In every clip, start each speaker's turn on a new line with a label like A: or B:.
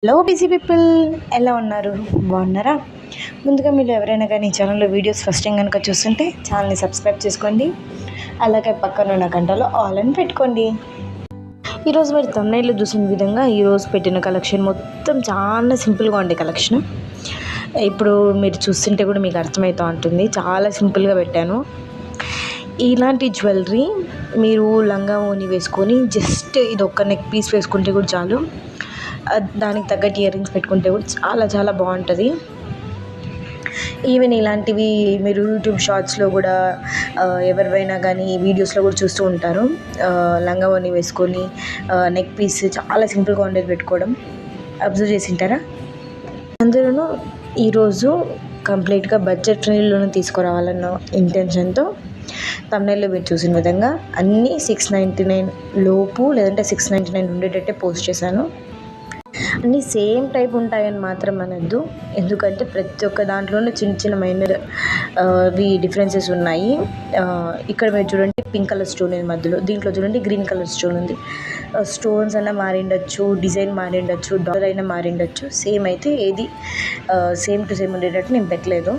A: Hello busy people, ఎలా ఉన్నారు? బాగున్నారా? ముందుగా మీరు ఎవరైనా కానీ ఈ ఛానల్లో వీడియోస్ ఫస్ట్ టైం కనుక చూస్తుంటే ఛానల్ని సబ్స్క్రైబ్ చేసుకోండి. అలాగే పక్కన ఉన్న గంటలో ఆల్ అని పెట్టుకోండి. ఈరోజు మీరు తమ్నైల్లో చూసిన విధంగా ఈరోజు పెట్టిన కలెక్షన్ మొత్తం చాలా సింపుల్గా ఉండే కలెక్షన్. ఇప్పుడు మీరు చూస్తుంటే కూడా మీకు అర్థమవుతూ ఉంటుంది, చాలా సింపుల్గా పెట్టాను. ఇలాంటి జ్యువెలరీ మీరు లంగా ఓని వేసుకొని జస్ట్ ఇది ఒక్క నెక్ పీస్ వేసుకుంటే కూడా చాలు, దానికి తగ్గట్టు ఇయర్ రింగ్స్ పెట్టుకుంటే కూడా చాలా చాలా బాగుంటుంది. ఈవెన్ ఇలాంటివి మీరు యూట్యూబ్ షార్ట్స్లో కూడా ఎవరివైనా కానీ వీడియోస్లో కూడా చూస్తూ ఉంటారు. లంగా ఓని వేసుకొని నెక్ పీస్ చాలా సింపుల్గా ఉండేది పెట్టుకోవడం అబ్జర్వ్ చేసి ఉంటారా? అందులోనూ ఈరోజు కంప్లీట్గా బడ్జెట్ ఫ్రెండ్లీలోనే తీసుకురావాలన్న ఇంటెన్షన్తో తమ్నైల్లో మీరు చూసిన విధంగా అన్నీ 699 లోపు లేదంటే 699 ఉండేటట్టే పోస్ట్ చేశాను. అన్నీ సేమ్ టైప్ ఉంటాయని మాత్రం అనద్దు, ఎందుకంటే ప్రతి ఒక్క దాంట్లోనూ చిన్న చిన్న మైనర్ డిఫరెన్సెస్ ఉన్నాయి. ఇక్కడ మీరు చూడండి, పింక్ కలర్ స్టోన్ ఉంది మధ్యలో, దీంట్లో చూడండి గ్రీన్ కలర్ స్టోన్ ఉంది. స్టోన్స్ అన్నా మారిండొచ్చు, డిజైన్ మారిండొచ్చు, డాలర్ అయినా మారిండొచ్చు, సేమ్ అయితే ఏది సేమ్ టు సేమ్ ఉండేటట్టు నేను పెట్టలేదు.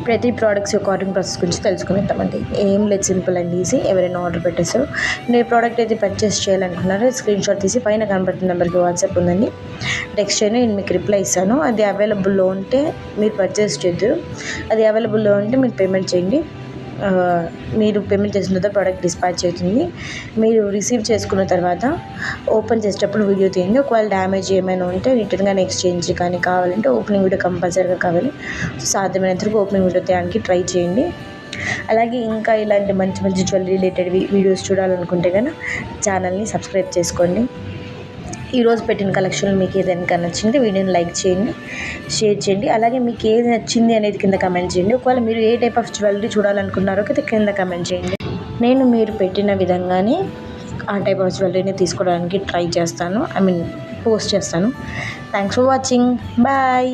A: ప్రతి ప్రోడక్ట్స్ యొక్క ఆర్డరింగ్ ప్రాసెస్ గురించి తెలుసుకునేద్దామండి. ఏం లేదు, సింపుల్ అండ్ ఈజీ. ఎవరైనా ఆర్డర్ పెట్టేస్తారు, నేను ప్రోడక్ట్ అయితే పర్చేస్ చేయాలనుకున్నారో స్క్రీన్ షాట్ తీసి పైన కనబడుతున్న నెంబర్కి వాట్సాప్ ఉందండి, టెక్స్ట్ చేయండి, నేను మీకు రిప్లై ఇస్తాను. అది అవైలబుల్లో ఉంటే మీరు పర్చేస్ చేద్దరు, అది అవైలబుల్లో ఉంటే మీరు పేమెంట్ చేయండి. మీరు పేమెంట్ చేసిన తర్వాత ప్రోడక్ట్ డిస్పాచ్ అవుతుంది. మీరు రిసీవ్ చేసుకున్న తర్వాత ఓపెన్ చేసేటప్పుడు వీడియో తీయండి. ఒకవేళ డ్యామేజ్ ఏమైనా ఉంటే రిటర్న్గా ఎక్స్చేంజ్ కానీ కావాలంటే ఓపెనింగ్ వీడియో కంపల్సరీగా కావాలి. సాధ్యమైనంత వరకు ఓపెనింగ్ వీడియో తీయడానికి ట్రై చేయండి. అలాగే ఇంకా ఇలాంటి మంచి మంచి జ్యువెలరీ రిలేటెడ్ వీడియోస్ చూడాలనుకుంటే కనుక ఛానల్ని సబ్స్క్రైబ్ చేసుకోండి. ఈరోజు పెట్టిన కలెక్షన్ మీకు ఏదైనా నచ్చింది వీడియోని లైక్ చేయండి, షేర్ చేయండి. అలాగే మీకు ఏది నచ్చింది అనేది కింద కమెంట్ చేయండి. ఒకవేళ మీరు ఏ టైప్ ఆఫ్ జ్యువెలరీ చూడాలనుకున్నారో కింద కమెంట్ చేయండి. నేను మీరు పెట్టిన విధంగానే ఆ టైప్ ఆఫ్ జ్యువెలరీని తీసుకోవడానికి ట్రై చేస్తాను, పోస్ట్ చేస్తాను. Thanks for watching, bye.